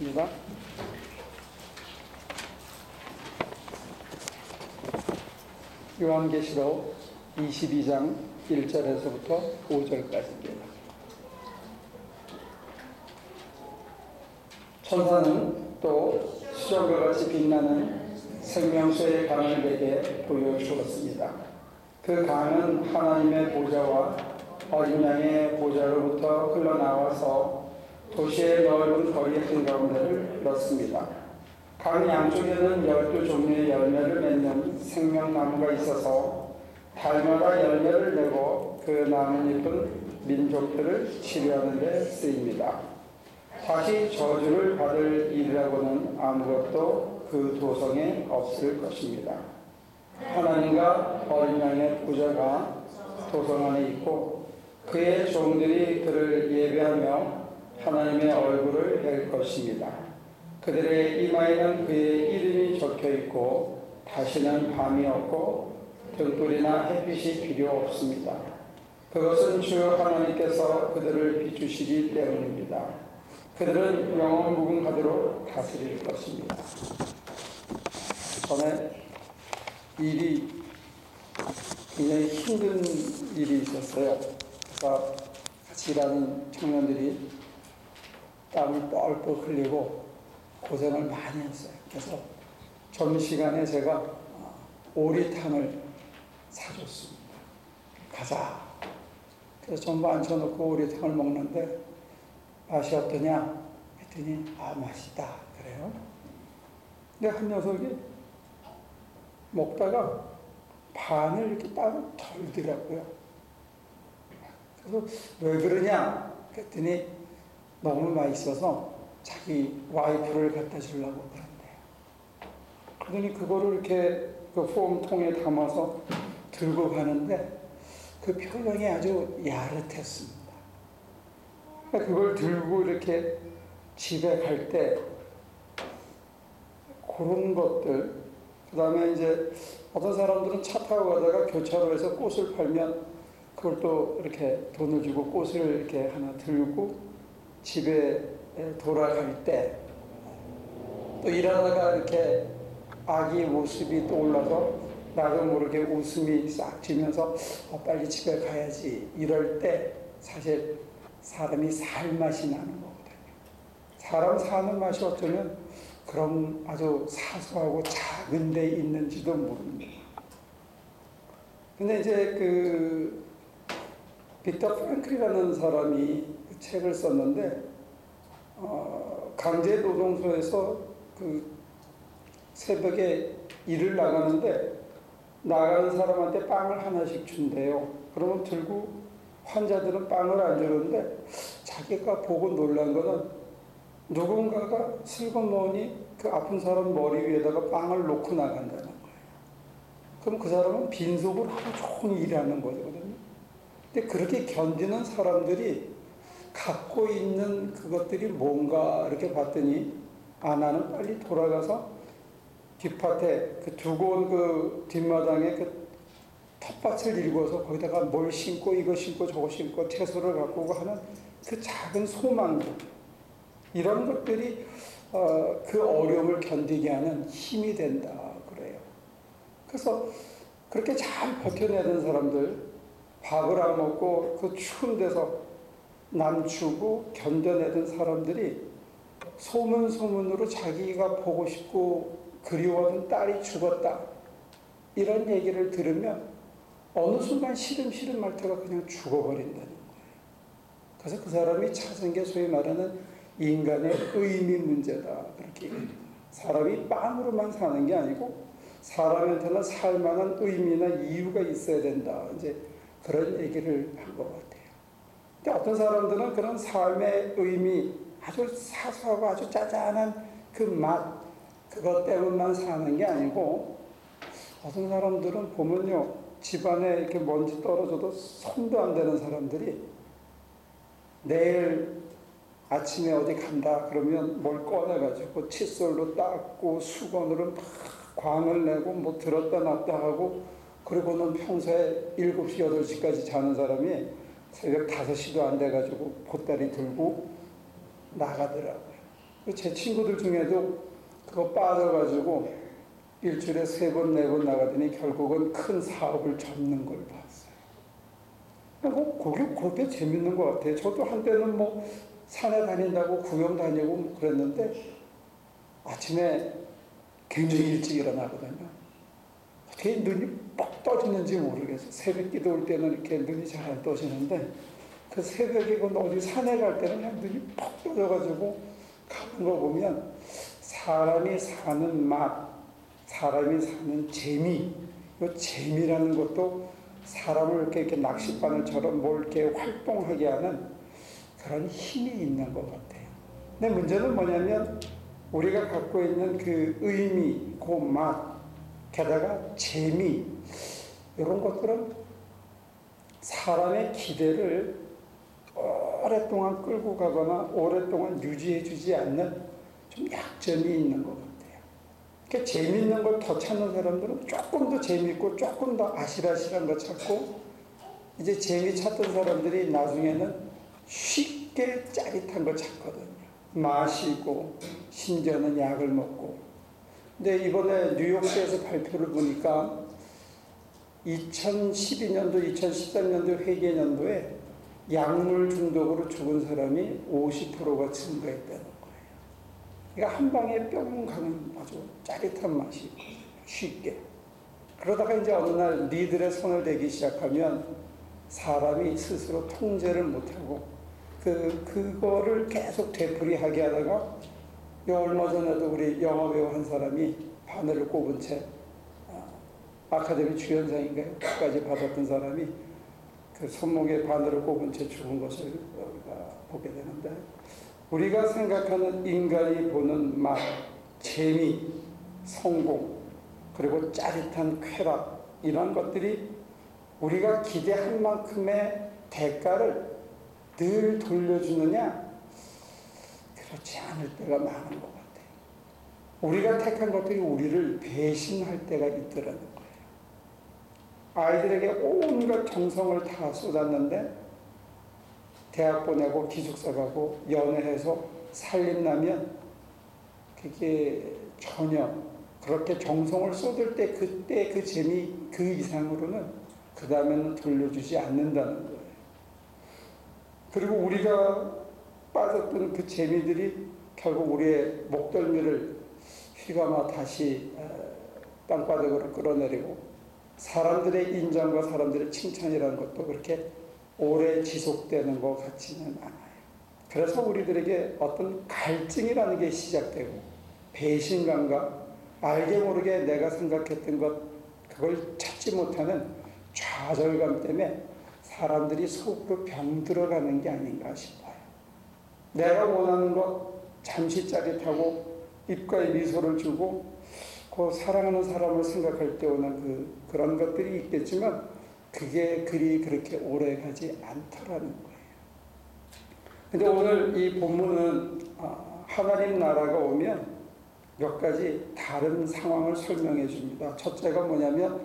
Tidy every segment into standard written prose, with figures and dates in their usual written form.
하겠습니다. 요한계시록 22장 1절에서부터 5절까지입니다. 천사는 또 수정과 같이 빛나는 생명수의 강을 내게 보여주었습니다. 그 강은 하나님의 보좌와 어린 양의 보좌로부터 흘러나와서 도시의 넓은 거리 한가운데를 넣습니다. 강 양쪽에는 12종류의 열매를 맺는 생명나무가 있어서 달마다 열매를 내고 그 나뭇잎은 민족들을 치료하는 데 쓰입니다. 다시 저주를 받을 일이라고는 아무것도 그 도성에 없을 것입니다. 하나님과 어린 양의 보좌가 도성 안에 있고 그의 종들이 그를 예배하며 하나님의 얼굴을 뵐 것입니다. 그들의 이마에는 그의 이름이 적혀있고 다시는 밤이 없고 등불이나 햇빛이 필요 없습니다. 그것은 주 하나님께서 그들을 비추시기 때문입니다. 그들은 영원 무궁하도록 다스릴 것입니다. 전에 일이 굉장히 힘든 일이 있었어요. 그래서 같이 일하는 청년들이 땀을 뻘뻘 흘리고 고생을 많이 했어요. 그래서 점심시간에 제가 오리탕을 사줬습니다. 가자. 그래서 전부 앉혀놓고 오리탕을 먹는데 맛이 어떠냐? 했더니 맛있다. 그래요. 근데 한 녀석이 먹다가 반을 이렇게 땀을 덜더라고요. 그래서 왜 그러냐? 그랬더니 너무 맛있어서 자기 와이프를 갖다 주려고 그런대요. 그러더니 그거를 이렇게 그 포음통에 담아서 들고 가는데 그 표정이 아주 야릇했습니다. 그걸 들고 이렇게 집에 갈 때 그런 것들, 그 다음에 이제 어떤 사람들은 차 타고 가다가 교차로에서 꽃을 팔면 그걸 또 이렇게 돈을 주고 꽃을 이렇게 하나 들고 집에 돌아갈 때 또 일하다가 이렇게 아기 모습이 떠올라서 나도 모르게 웃음이 싹 지면서 빨리 집에 가야지 이럴 때 사실 사람이 살 맛이 나는 거거든요. 사람 사는 맛이 어쩌면 그런 아주 사소하고 작은 데 있는지도 모릅니다. 근데 이제 그 빅터 프랭클이라는 사람이 그 책을 썼는데 강제노동소에서 그 새벽에 일을 나가는데 나가는 사람한테 빵을 하나씩 준대요. 그러면 들고 환자들은 빵을 안 주는데 자기가 보고 놀란 거는 누군가가 슬그머니 그 아픈 사람 머리 위에다가 빵을 놓고 나간다는 거예요. 그럼 그 사람은 빈속으로 하루 종일 일하는 거거든요. 근데 그렇게 견디는 사람들이 갖고 있는 그것들이 뭔가 이렇게 봤더니 나는 빨리 돌아가서 뒷밭에 그 두고 온 그 뒷마당에 그 텃밭을 일궈서 거기다가 뭘 심고 이거 심고 저거 심고 채소를 갖고 오고 하는 그 작은 소망들, 이런 것들이 그 어려움을 견디게 하는 힘이 된다 그래요. 그래서 그렇게 잘 버텨내던 사람들, 밥을 안 먹고 그 추운 데서 남추고 견뎌내던 사람들이 소문으로 자기가 보고 싶고 그리워하던 딸이 죽었다 이런 얘기를 들으면 어느 순간 시름 말태가 그냥 죽어버린다는 거예요. 그래서 그 사람이 찾은 게 소위 말하는 인간의 의미 문제다 그렇게 얘기합니다. 사람이 빵으로만 사는 게 아니고 사람한테는 살만한 의미나 이유가 있어야 된다, 이제 그런 얘기를 한 것 같아요. 근데 어떤 사람들은 그런 삶의 의미, 아주 사소하고 아주 짜잔한 그 맛, 그것 때문만 사는 게 아니고, 어떤 사람들은 보면요, 집안에 이렇게 먼지 떨어져도 손도 안 대는 사람들이 내일 아침에 어디 간다 그러면 뭘 꺼내가지고 칫솔로 닦고 수건으로 막 광을 내고 뭐 들었다 놨다 하고, 그리고는 평소에 7시, 8시까지 자는 사람이 새벽 5시도 안 돼가지고 보따리 들고 나가더라고요. 제 친구들 중에도 그거 빠져가지고 일주일에 3번, 4번 나가더니 결국은 큰 사업을 접는 걸 봤어요. 그게 재밌는 것 같아요. 저도 한때는 뭐 산에 다닌다고 구경 다니고 뭐 그랬는데 아침에 굉장히 일찍 일어나거든요. 어떻게 눈이 뻑 떠지는지 모르겠어요. 새벽 기도 올 때는 이렇게 눈이 잘 안 떠지는데 그 새벽에 어디 산에 갈 때는 그냥 눈이 뻑 떠져가지고 가는 거 보면 사람이 사는 맛, 사람이 사는 재미, 이 재미라는 것도 사람을 이렇게 낚싯바늘처럼 뭘 이렇게 활동하게 하는 그런 힘이 있는 것 같아요. 근데 문제는 뭐냐면 우리가 갖고 있는 그 의미, 그 맛, 게다가 재미 이런 것들은 사람의 기대를 오랫동안 끌고 가거나 오랫동안 유지해 주지 않는 좀 약점이 있는 것 같아요. 그러니까 재미있는 걸 더 찾는 사람들은 조금 더 재미있고 조금 더 아실아실한 거 찾고 이제 재미 찾던 사람들이 나중에는 쉽게 짜릿한 거 찾거든요. 마시고 심지어는 약을 먹고. 근데 이번에 뉴욕시에서 발표를 보니까 2012년도, 2013년도 회계연도에 약물 중독으로 죽은 사람이 50%가 증가했다는 거예요. 그러니까 한 방에 뿅 가는 아주 짜릿한 맛이 있거든요. 쉽게. 그러다가 이제 어느 날 니들의 손을 대기 시작하면 사람이 스스로 통제를 못하고 그거를 계속 되풀이하게 하다가 얼마 전에도 우리 영화배우 한 사람이 바늘을 꼽은 채 아카데미 주연상인가요? 까지 받았던 사람이 그 손목에 바늘을 꼽은 채 죽은 것을 우리가 보게 되는데 우리가 생각하는 인간이 보는 맛, 재미, 성공, 그리고 짜릿한 쾌락 이런 것들이 우리가 기대한 만큼의 대가를 늘 돌려주느냐? 그렇지 않을 때가 많은 것 같아요. 우리가 택한 것들이 우리를 배신할 때가 있더라는 거예요. 아이들에게 온갖 정성을 다 쏟았는데 대학 보내고 기숙사 가고 연애해서 살림나면 그게 전혀 그렇게 정성을 쏟을 때 그때 그 재미 그 이상으로는 그 다음에는 돌려주지 않는다는 거예요. 그리고 우리가 빠졌던 그 재미들이 결국 우리의 목덜미를 휘감아 다시 땅바닥으로 끌어내리고 사람들의 인정과 사람들의 칭찬이라는 것도 그렇게 오래 지속되는 것 같지는 않아요. 그래서 우리들에게 어떤 갈증이라는 게 시작되고 배신감과 알게 모르게 내가 생각했던 것 그걸 찾지 못하는 좌절감 때문에 사람들이 속으로 병들어가는 게 아닌가 싶어요. 내가 원하는 것 잠시 짜릿하고 입가에 미소를 주고 그 사랑하는 사람을 생각할 때 오는 그런 것들이 있겠지만 그게 그렇게 오래 가지 않더라는 거예요. 근데 오늘 이 본문은 하나님 나라가 오면 몇 가지 다른 상황을 설명해 줍니다. 첫째가 뭐냐면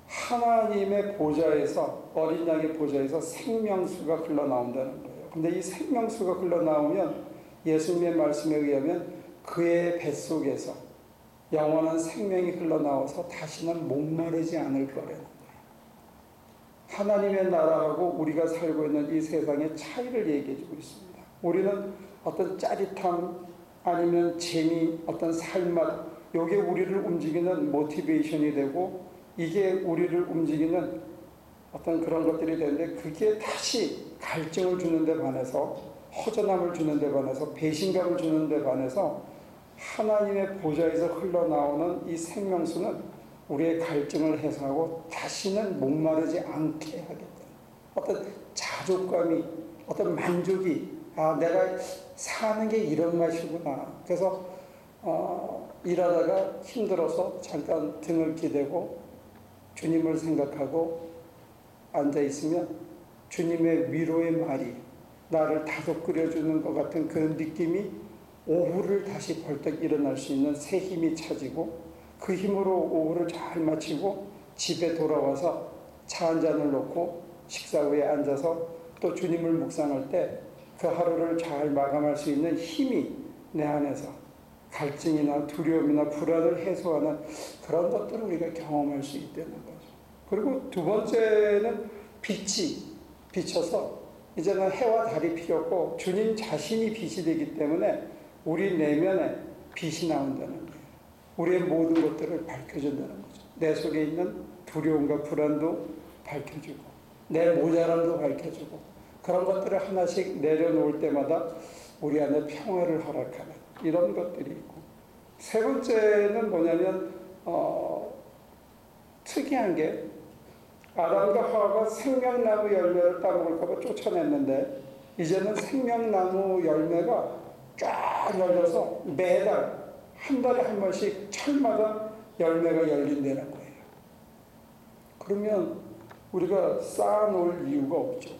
하나님의 보좌에서 어린 양의 보좌에서 생명수가 흘러나온다는 거예요. 근데 이 생명수가 흘러나오면 예수님의 말씀에 의하면 그의 뱃속에서 영원한 생명이 흘러나와서 다시는 목마르지 않을 거라는 거예요. 하나님의 나라하고 우리가 살고 있는 이 세상의 차이를 얘기해 주고 있습니다. 우리는 어떤 짜릿함 아니면 재미, 어떤 삶맛 이게 우리를 움직이는 모티베이션이 되고 이게 우리를 움직이는 어떤 그런 것들이 되는데 그게 다시 갈증을 주는 데 반해서 허전함을 주는 데 반해서 배신감을 주는 데 반해서 하나님의 보좌에서 흘러나오는 이 생명수는 우리의 갈증을 해소하고 다시는 목마르지 않게 하겠다. 어떤 자족감이 어떤 만족이 내가 사는 게 이런 맛이구나. 그래서 일하다가 힘들어서 잠깐 등을 기대고 주님을 생각하고 앉아있으면 주님의 위로의 말이 나를 다독거려주는 것 같은 그런 느낌이 오후를 다시 벌떡 일어날 수 있는 새 힘이 차지고 그 힘으로 오후를 잘 마치고 집에 돌아와서 차 한 잔을 놓고 식사 후에 앉아서 또 주님을 묵상할 때 그 하루를 잘 마감할 수 있는 힘이 내 안에서 갈증이나 두려움이나 불안을 해소하는 그런 것들을 우리가 경험할 수 있다는 거죠. 그리고 두 번째는 빛이 비쳐서 이제는 해와 달이 필요 없고 주님 자신이 빛이 되기 때문에 우리 내면에 빛이 나온다는 거예요. 우리의 모든 것들을 밝혀준다는 거죠. 내 속에 있는 두려움과 불안도 밝혀주고 내 모자람도 밝혀주고 그런 것들을 하나씩 내려놓을 때마다 우리 안에 평화를 허락하는 이런 것들이 있고, 세 번째는 뭐냐면 특이한 게 아담과 하와가 생명나무 열매를 따먹을까 봐 쫓아냈는데 이제는 생명나무 열매가 쫙 열려서 매달 한 달에 한 번씩 철마다 열매가 열린다는 거예요. 그러면 우리가 쌓아놓을 이유가 없죠.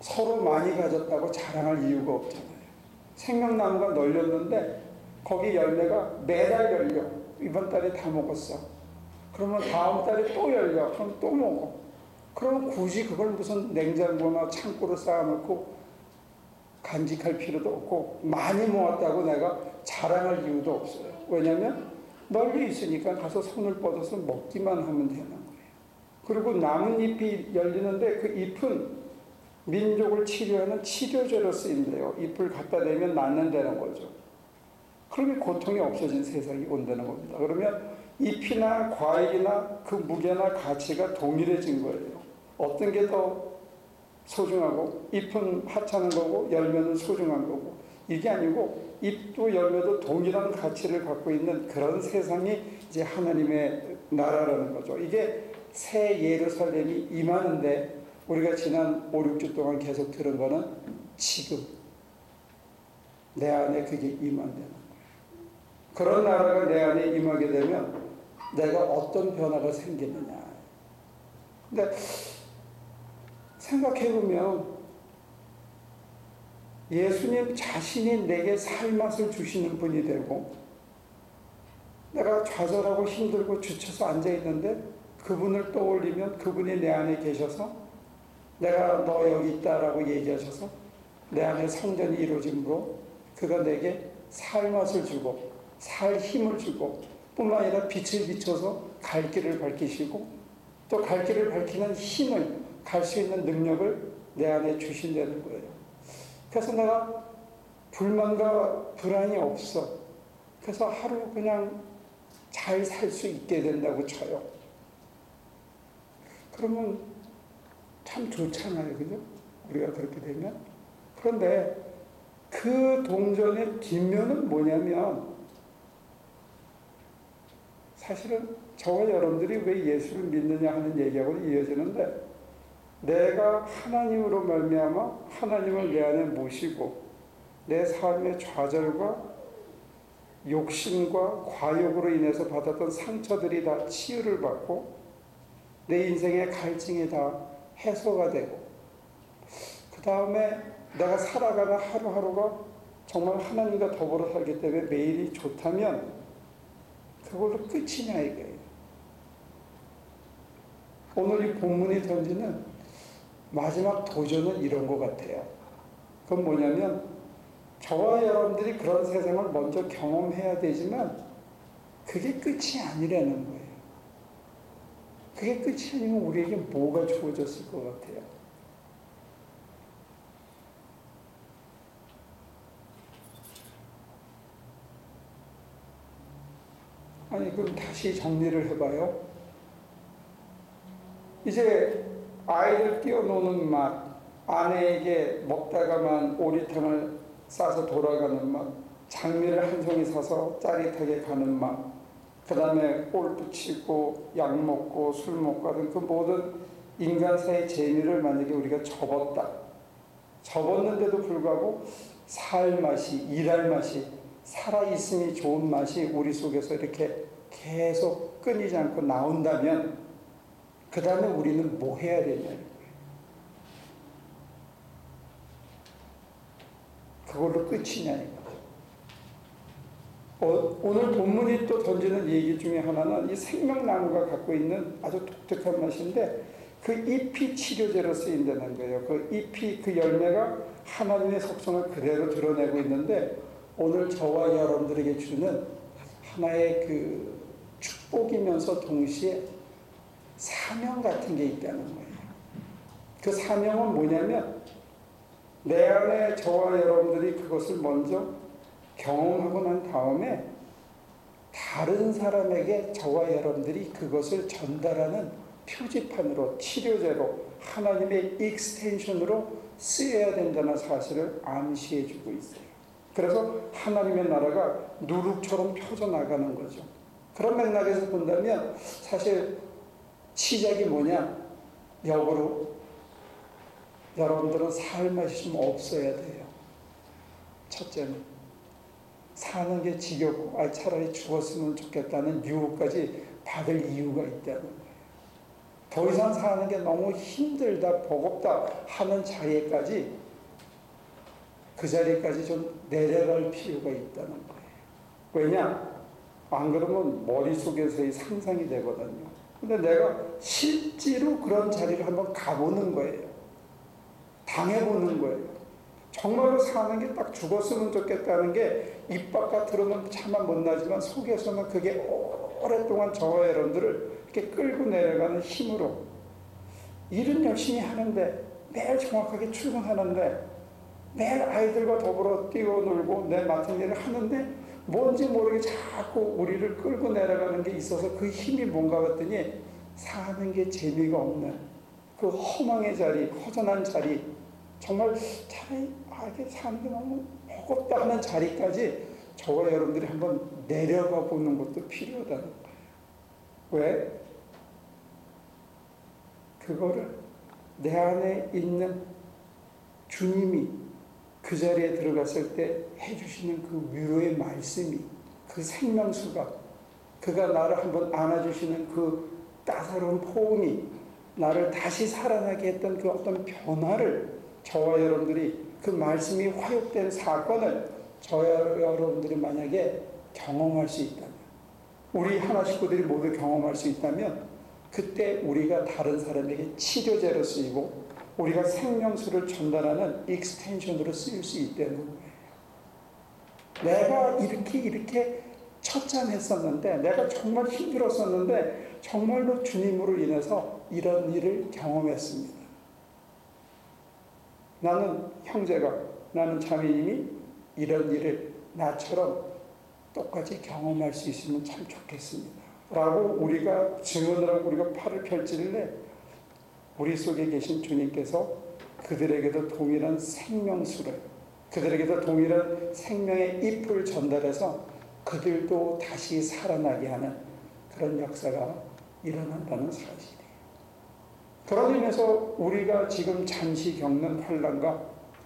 서로 많이 가졌다고 자랑할 이유가 없잖아요. 생명나무가 널렸는데 거기 열매가 매달 열려. 이번 달에 다 먹었어. 그러면 다음 달에 또 열려. 그럼 또 먹어. 그러면 굳이 그걸 무슨 냉장고나 창고로 쌓아놓고 간직할 필요도 없고 많이 모았다고 내가 자랑할 이유도 없어요. 왜냐하면 널리 있으니까 가서 손을 뻗어서 먹기만 하면 되는 거예요. 그리고 나뭇잎이 열리는데 그 잎은 민족을 치료하는 치료제로 쓰인대요. 잎을 갖다 대면 낫는다는 거죠. 그러면 고통이 없어진 세상이 온다는 겁니다. 그러면 잎이나 과일이나 그 무게나 가치가 동일해진 거예요. 어떤 게 더 소중하고, 잎은 하찮은 거고 열매는 소중한 거고, 이게 아니고 잎도 열매도 동일한 가치를 갖고 있는 그런 세상이 이제 하나님의 나라라는 거죠. 이게 새 예루살렘이 임하는데 우리가 지난 5, 6주 동안 계속 들은 거는 지금 내 안에 그게 임한다는 거예요. 그런 나라가 내 안에 임하게 되면 내가 어떤 변화가 생기느냐. 근데 생각해보면 예수님 자신이 내게 살맛을 주시는 분이 되고 내가 좌절하고 힘들고 지쳐서 앉아있는데 그분을 떠올리면 그분이 내 안에 계셔서 내가 너 여기 있다라고 얘기하셔서 내 안에 성전이 이루어짐으로 그가 내게 살맛을 주고 살 힘을 주고 뿐만 아니라 빛을 비춰서 갈 길을 밝히시고 또 갈 길을 밝히는 힘을 갈 수 있는 능력을 내 안에 주신다는 거예요. 그래서 내가 불만과 불안이 없어. 그래서 하루 그냥 잘 살 수 있게 된다고 쳐요. 그러면 참 좋잖아요. 그죠? 우리가 그렇게 되면. 그런데 그 동전의 뒷면은 뭐냐면 사실은 저와 여러분들이 왜 예수를 믿느냐 하는 얘기하고 이어지는데 내가 하나님으로 말미암아 하나님을 내 안에 모시고 내 삶의 좌절과 욕심과 과욕으로 인해서 받았던 상처들이 다 치유를 받고 내 인생의 갈증이 다 해소가 되고 그 다음에 내가 살아가는 하루하루가 정말 하나님과 더불어 살기 때문에 매일이 좋다면 그걸로 끝이냐 이거예요. 오늘 이 본문이 던지는 마지막 도전은 이런 것 같아요. 그건 뭐냐면 저와 여러분들이 그런 세상을 먼저 경험해야 되지만 그게 끝이 아니라는 거예요. 그게 끝이 아니면 우리에게 뭐가 주어졌을 것 같아요. 아니 그럼 다시 정리를 해봐요. 이제 아이들 뛰어노는 맛, 아내에게 먹다가만 오리탕을 싸서 돌아가는 맛, 장미를 한 송이 사서 짜릿하게 가는 맛, 그 다음에 골프 치고 약 먹고 술 먹고 하는 그 모든 인간사의 재미를 만약에 우리가 접었는데도 불구하고 살 맛이, 일할 맛이, 살아있음이 좋은 맛이 우리 속에서 이렇게 계속 끊이지 않고 나온다면 그 다음에 우리는 뭐 해야 되냐. 그걸로 끝이냐 이거죠. 오늘 본문이 또 던지는 얘기 중에 하나는 이 생명나무가 갖고 있는 아주 독특한 맛인데 그 잎이 치료제로 쓰인다는 거예요. 그 잎이, 그 열매가 하나님의 속성을 그대로 드러내고 있는데 오늘 저와 여러분들에게 주는 하나의 그 축복이면서 동시에 사명 같은 게 있다는 거예요. 그 사명은 뭐냐면 내 안에 저와 여러분들이 그것을 먼저 경험하고 난 다음에 다른 사람에게 저와 여러분들이 그것을 전달하는 표지판으로, 치료제로, 하나님의 익스텐션으로 쓰여야 된다는 사실을 암시해 주고 있어요. 그래서 하나님의 나라가 누룩처럼 펴져나가는 거죠. 그런 맥락에서 본다면 사실 시작이 뭐냐? 역으로 여러분들은 살 맛이 좀 없어야 돼요. 첫째는 사는 게 지겹고 차라리 죽었으면 좋겠다는 유혹까지 받을 이유가 있다는 거예요. 더 이상 사는 게 너무 힘들다, 버겁다 하는 자리에까지, 그 자리까지 좀 내려갈 필요가 있다는 거예요. 왜냐? 안 그러면 머릿속에서의 상상이 되거든요. 근데 내가 실제로 그런 자리를 한번 가보는 거예요. 당해보는 거예요. 정말로 사는 게 딱 죽었으면 좋겠다는 게 입 바깥으로는 차마 못 나지만 속에서는 그게 오랫동안 저와 여러분들을 이렇게 끌고 내려가는 힘으로, 일은 열심히 하는데, 매일 정확하게 출근하는데, 매일 아이들과 더불어 뛰어놀고 내 맡은 일을 하는데 뭔지 모르게 자꾸 우리를 끌고 내려가는 게 있어서 그 힘이 뭔가 봤더니 사는 게 재미가 없는 그 허망의 자리, 허전한 자리, 정말 차라리 이게 사는 게 너무 버겁다 하는 자리까지 저와 여러분들이 한번 내려가 보는 것도 필요하다는 거예요. 왜? 그거를 내 안에 있는 주님이 그 자리에 들어갔을 때 해주시는 그 위로의 말씀이, 그 생명수가, 그가 나를 한번 안아주시는 그 따사로운 포옹이 나를 다시 살아나게 했던 그 어떤 변화를 저와 여러분들이, 그 말씀이 화육된 사건을 저와 여러분들이 만약에 경험할 수 있다면, 우리 하나 식구들이 모두 경험할 수 있다면, 그때 우리가 다른 사람에게 치료제로 쓰이고 우리가 생명수를 전달하는 익스텐션으로 쓰일 수 있다는 거예요. 내가 이렇게 처참했었는데, 내가 정말 힘들었었는데 정말로 주님으로 인해서 이런 일을 경험했습니다. 나는 형제가, 나는 자매님이 이런 일을 나처럼 똑같이 경험할 수 있으면 참 좋겠습니다 라고 우리가 증언을 하고 우리가 팔을 펼치는데, 우리 속에 계신 주님께서 그들에게도 동일한 생명수를, 그들에게도 동일한 생명의 잎을 전달해서 그들도 다시 살아나게 하는 그런 역사가 일어난다는 사실이에요. 그런 의미에서 우리가 지금 잠시 겪는 환난과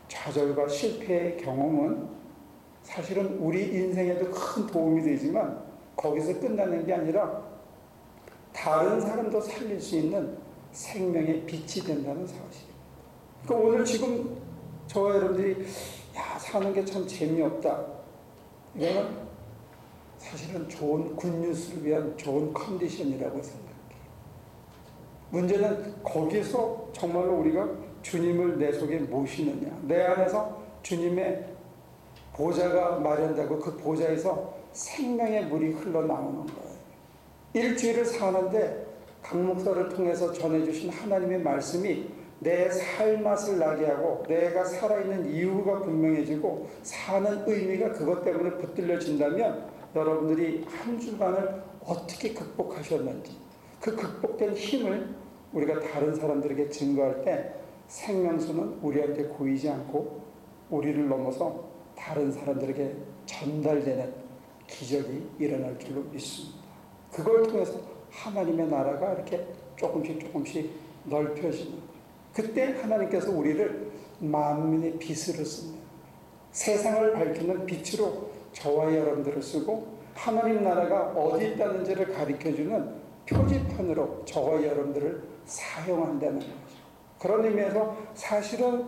좌절과 실패의 경험은 사실은 우리 인생에도 큰 도움이 되지만 거기서 끝나는 게 아니라 다른 사람도 살릴 수 있는 생명의 빛이 된다는 사실. 그러니까 오늘 지금 저와 여러분들이 사는 게 참 재미없다, 이거는 사실은 좋은 굿뉴스를 위한 좋은 컨디션이라고 생각해요. 문제는 거기서 정말로 우리가 주님을 내 속에 모시느냐, 내 안에서 주님의 보좌가 마련되고 그 보좌에서 생명의 물이 흘러나오는 거예요. 일주일을 사는데 강 목사를 통해서 전해주신 하나님의 말씀이 내 살맛을 나게 하고 내가 살아있는 이유가 분명해지고 사는 의미가 그것 때문에 붙들려진다면, 여러분들이 한 주간을 어떻게 극복하셨는지 그 극복된 힘을 우리가 다른 사람들에게 증거할 때 생명수는 우리한테 고이지 않고 우리를 넘어서 다른 사람들에게 전달되는 기적이 일어날 줄로 믿습니다. 그걸 통해서 하나님의 나라가 이렇게 조금씩 넓혀지는 거예요. 그때 하나님께서 우리를 만민의 빛으로 씁니다. 세상을 밝히는 빛으로 저와 여러분들을 쓰고 하나님 나라가 어디 있다는지를 가르쳐주는 표지판으로 저와 여러분들을 사용한다는 거죠. 그런 의미에서 사실은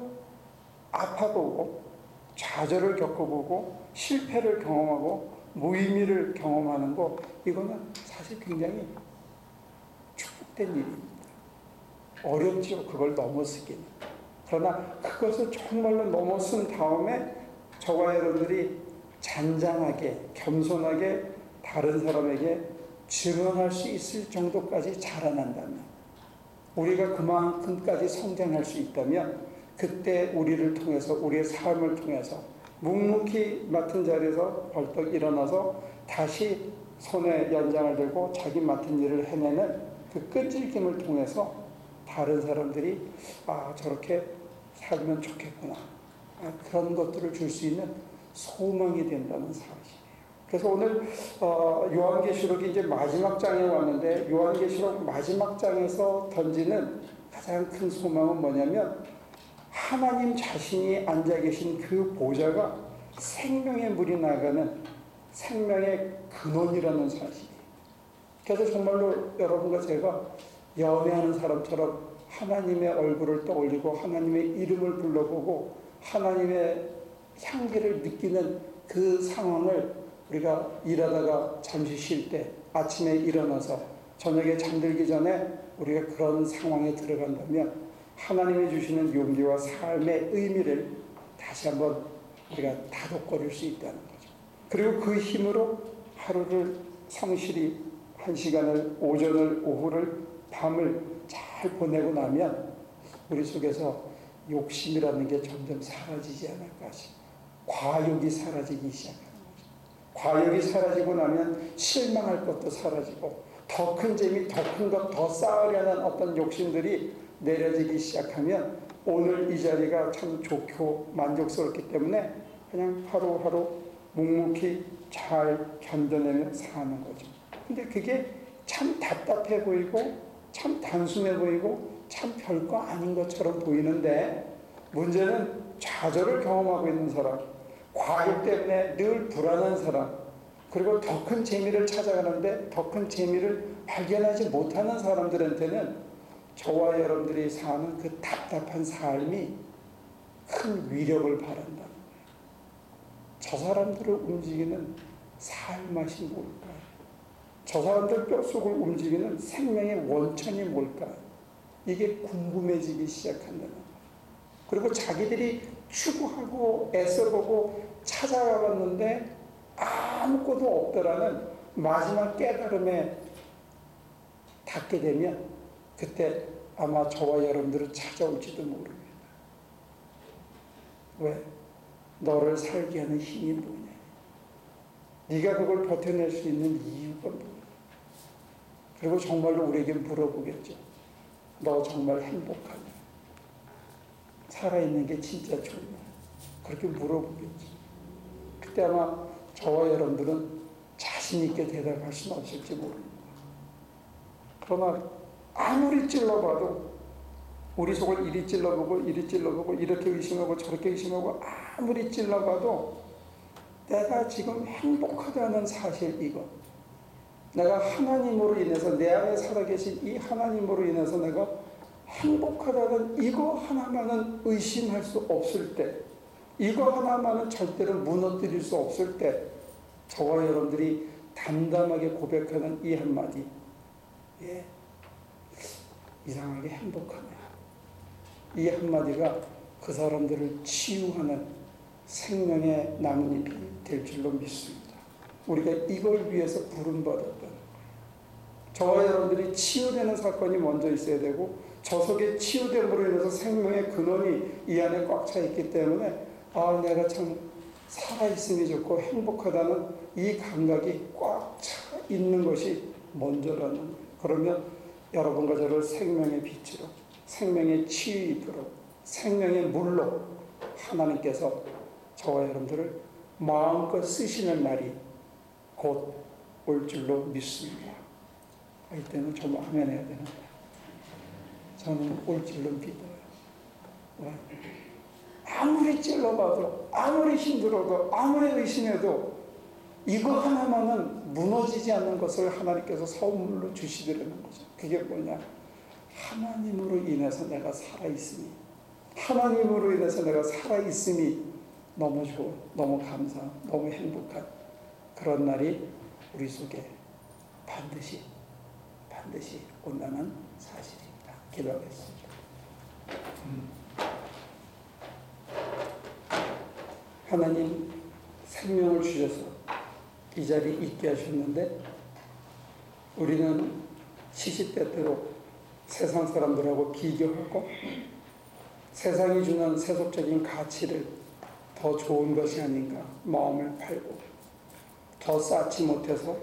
아파보고 좌절을 겪어보고 실패를 경험하고 무의미를 경험하는 거, 이거는 사실 굉장히 축복된 일입니다. 어렵죠, 그걸 넘어서기는. 그러나 그것을 정말로 넘어선 다음에 저와 여러분들이 잔잔하게 겸손하게 다른 사람에게 증언할 수 있을 정도까지 자라난다면, 우리가 그만큼까지 성장할 수 있다면, 그때 우리를 통해서, 우리의 삶을 통해서 묵묵히 맡은 자리에서 벌떡 일어나서 다시 손에 연장을 들고 자기 맡은 일을 해내는 그 끈질김을 통해서 다른 사람들이 저렇게 살면 좋겠구나, 그런 것들을 줄 수 있는 소망이 된다는 사실이에요. 그래서 오늘 요한계시록이 이제 마지막 장에 왔는데, 요한계시록 마지막 장에서 던지는 가장 큰 소망은 뭐냐면, 하나님 자신이 앉아 계신 그 보좌가 생명의 물이 나가는 생명의 근원이라는 사실이에요. 그래서 정말로 여러분과 제가 연애하는 사람처럼 하나님의 얼굴을 떠올리고 하나님의 이름을 불러보고 하나님의 향기를 느끼는 그 상황을 우리가 일하다가 잠시 쉴 때, 아침에 일어나서 저녁에 잠들기 전에 우리가 그런 상황에 들어간다면 하나님이 주시는 용기와 삶의 의미를 다시 한번 우리가 다독거릴 수 있다는 거죠. 그리고 그 힘으로 하루를 성실히 한 시간을, 오전을, 오후를, 밤을 잘 보내고 나면 우리 속에서 욕심이라는 게 점점 사라지지 않을까 싶어요. 과욕이 사라지기 시작하는 거죠. 과욕이 사라지고 나면 실망할 것도 사라지고 더 큰 재미, 더 큰 것, 더 쌓으려는 어떤 욕심들이 내려지기 시작하면 오늘 이 자리가 참 좋고 만족스럽기 때문에 그냥 하루하루 묵묵히 잘 견뎌내며 사는 거죠. 근데 그게 참 답답해 보이고 참 단순해 보이고 참 별거 아닌 것처럼 보이는데, 문제는 좌절을 경험하고 있는 사람, 과욕 때문에 늘 불안한 사람, 그리고 더 큰 재미를 찾아가는데 더 큰 재미를 발견하지 못하는 사람들한테는 저와 여러분들이 사는 그 답답한 삶이 큰 위력을 발한다는 거예요. 저 사람들을 움직이는 삶맛이 뭘까요? 저 사람들 뼛속을 움직이는 생명의 원천이 뭘까요? 이게 궁금해지기 시작한다는 거예요. 그리고 자기들이 추구하고 애써보고 찾아가봤는데 아무것도 없더라는 마지막 깨달음에 닿게 되면 그때 아마 저와 여러분들은 찾아올지도 모릅니다. 왜? 너를 살게 하는 힘이 뭐냐? 네가 그걸 버텨낼 수 있는 이유가 뭐냐? 그리고 정말로 우리에게 물어보겠죠. 너 정말 행복하냐? 살아있는 게 진짜 좋냐? 그렇게 물어보겠죠. 그때 아마 저와 여러분들은 자신 있게 대답할 수는 없을지 모릅니다. 그러나 아무리 찔러봐도, 우리 속을 이리 찔러보고 이리 찔러보고 이렇게 의심하고 저렇게 의심하고 아무리 찔러봐도 내가 지금 행복하다는 사실, 이거 내가 하나님으로 인해서 내 안에 살아계신 이 하나님으로 인해서 내가 행복하다는 이거 하나만은 의심할 수 없을 때, 이거 하나만은 절대로 무너뜨릴 수 없을 때 저와 여러분들이 담담하게 고백하는 이 한마디, 이상하게 행복하네, 이 한마디가 그 사람들을 치유하는 생명의 나뭇잎이 될 줄로 믿습니다. 우리가 이걸 위해서 부름받았다는 거예요. 저와 여러분들이 치유되는 사건이 먼저 있어야 되고, 저 속에 치유됨으로 인해서 생명의 근원이 이 안에 꽉 차 있기 때문에 내가 참 살아있음이 좋고 행복하다는 이 감각이 꽉 차 있는 것이 먼저라는 거예요. 그러면 여러분과 저를 생명의 빛으로, 생명의 치유잎으로, 생명의 물로 하나님께서 저와 여러분들을 마음껏 쓰시는 날이 곧 올 줄로 믿습니다. 이때는 좀 아멘 해야 되는데 저는 올 줄로 믿어요. 아무리 찔러봐도, 아무리 힘들어도, 아무리 의심해도 이거 하나만은 무너지지 않는 것을 하나님께서 선물로 주시더라는 거죠. 그게 뭐냐? 하나님으로 인해서 내가 살아있으니, 하나님으로 인해서 내가 살아있음이 너무 좋은, 너무 감사한, 너무 행복한 그런 날이 우리 속에 반드시 온다는 사실입니다. 기도하겠습니다. 하나님, 생명을 주셔서 이 자리에 있게 하셨는데 우리는 시시때때로 세상 사람들하고 비교하고 세상이 주는 세속적인 가치를 더 좋은 것이 아닌가 마음을 팔고 더 쌓지 못해서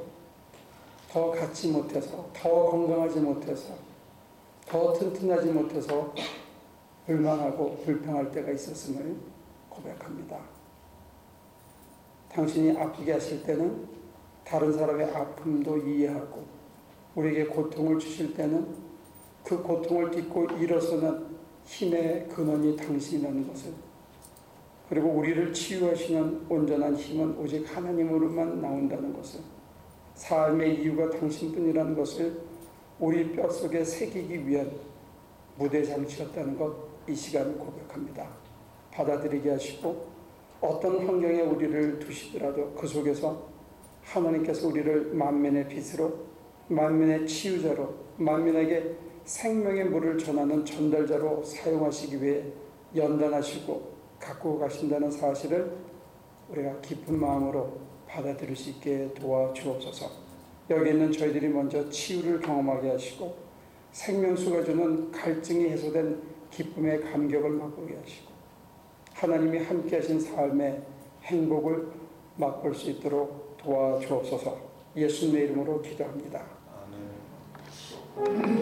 더 갖지 못해서 더 건강하지 못해서 더 튼튼하지 못해서 불만하고 불평할 때가 있었음을 고백합니다. 당신이 아프게 하실 때는 다른 사람의 아픔도 이해하고 우리에게 고통을 주실 때는 그 고통을 딛고 일어서는 힘의 근원이 당신이라는 것을, 그리고 우리를 치유하시는 온전한 힘은 오직 하나님으로만 나온다는 것을, 삶의 이유가 당신뿐이라는 것을 우리 뼛속에 새기기 위한 무대 장치였다는 것, 이 시간 고백합니다. 받아들이게 하시고 어떤 환경에 우리를 두시더라도 그 속에서 하나님께서 우리를 만민의 빛으로, 만민의 치유자로, 만민에게 생명의 물을 전하는 전달자로 사용하시기 위해 연단하시고 갖고 가신다는 사실을 우리가 기쁜 마음으로 받아들일 수 있게 도와주옵소서. 여기 있는 저희들이 먼저 치유를 경험하게 하시고 생명수가 주는 갈증이 해소된 기쁨의 감격을 맛보게 하시고 하나님이 함께 하신 삶의 행복을 맛볼 수 있도록 도와주옵소서. 예수님의 이름으로 기도합니다. 아멘.